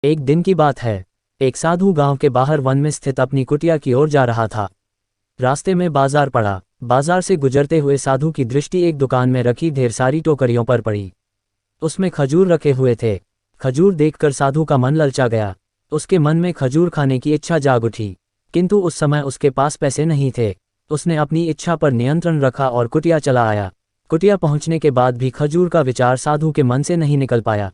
एक दिन की बात है। एक साधु गांव के बाहर वन में स्थित अपनी कुटिया की ओर जा रहा था। रास्ते में बाजार पड़ा। बाजार से गुजरते हुए साधु की दृष्टि एक दुकान में रखी ढेर सारी टोकरियों पर पड़ी। उसमें खजूर रखे हुए थे। खजूर देखकर साधु का मन ललचा गया। उसके मन में खजूर खाने की इच्छा जाग उठी, किंतु उस समय उसके पास पैसे नहीं थे। उसने अपनी इच्छा पर नियंत्रण रखा और कुटिया चला आया। कुटिया पहुंचने के बाद भी खजूर का विचार साधु के मन से नहीं निकल पाया।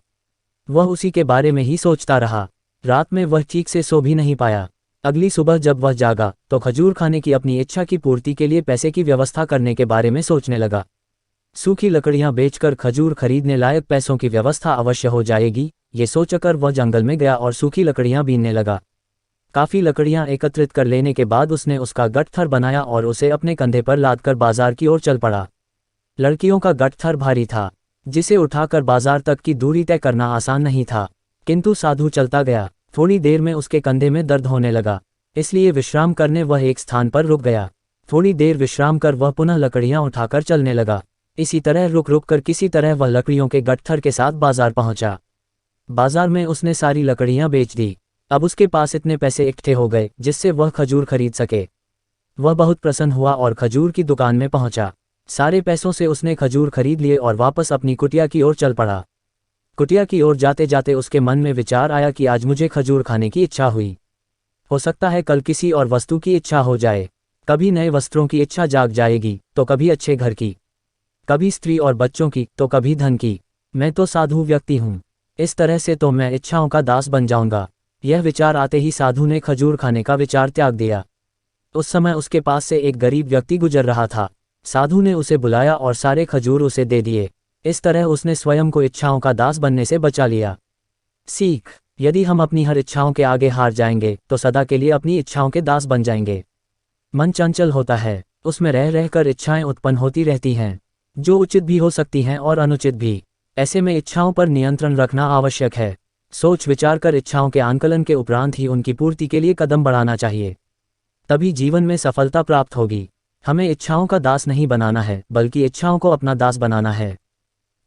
वह उसी के बारे में ही सोचता रहा। रात में वह ठीक से सो भी नहीं पाया। अगली सुबह जब वह जागा तो खजूर खाने की अपनी इच्छा की पूर्ति के लिए पैसे की व्यवस्था करने के बारे में सोचने लगा। सूखी लकड़ियां बेचकर खजूर खरीदने लायक पैसों की व्यवस्था अवश्य हो जाएगी, ये सोचकर वह जंगल में गया और सूखी लकड़ियां बीनने लगा। काफ़ी लकड़ियां एकत्रित कर लेने के बाद उसने उसका गठथर बनाया और उसे अपने कंधे पर लादकर बाजार की ओर चल पड़ा। लड़कियों का गठथर भारी था, जिसे उठाकर बाजार तक की दूरी तय करना आसान नहीं था, किंतु साधु चलता गया। थोड़ी देर में उसके कंधे में दर्द होने लगा, इसलिए विश्राम करने वह एक स्थान पर रुक गया। थोड़ी देर विश्राम कर वह पुनः लकड़ियां उठाकर चलने लगा। इसी तरह रुक रुक कर किसी तरह वह लकड़ियों के गठथर के साथ बाजार पहुंचा। बाजार में उसने सारी लकड़ियां बेच दी। अब उसके पास इतने पैसे इकट्ठे हो गए जिससे वह खजूर खरीद सके। वह बहुत प्रसन्न हुआ और खजूर की दुकान में पहुंचा। सारे पैसों से उसने खजूर खरीद लिए और वापस अपनी कुटिया की ओर चल पड़ा। कुटिया की ओर जाते जाते उसके मन में विचार आया कि आज मुझे खजूर खाने की इच्छा हुई, हो सकता है कल किसी और वस्तु की इच्छा हो जाए। कभी नए वस्त्रों की इच्छा जाग जाएगी तो कभी अच्छे घर की, कभी स्त्री और बच्चों की तो कभी धन की। मैं तो साधु व्यक्ति हूँ, इस तरह से तो मैं इच्छाओं का दास बन जाऊंगा। यह विचार आते ही साधु ने खजूर खाने का विचार त्याग दिया। उस समय उसके पास से एक गरीब व्यक्ति गुजर रहा था। साधु ने उसे बुलाया और सारे खजूर उसे दे दिए। इस तरह उसने स्वयं को इच्छाओं का दास बनने से बचा लिया। सीख: यदि हम अपनी हर इच्छाओं के आगे हार जाएंगे तो सदा के लिए अपनी इच्छाओं के दास बन जाएंगे। मन चंचल होता है, उसमें रह रहकर इच्छाएं उत्पन्न होती रहती हैं, जो उचित भी हो सकती हैं और अनुचित भी। ऐसे में इच्छाओं पर नियंत्रण रखना आवश्यक है। सोच विचार कर इच्छाओं के आंकलन के उपरांत ही उनकी पूर्ति के लिए कदम बढ़ाना चाहिए, तभी जीवन में सफलता प्राप्त होगी। हमें इच्छाओं का दास नहीं बनाना है, बल्कि इच्छाओं को अपना दास बनाना है।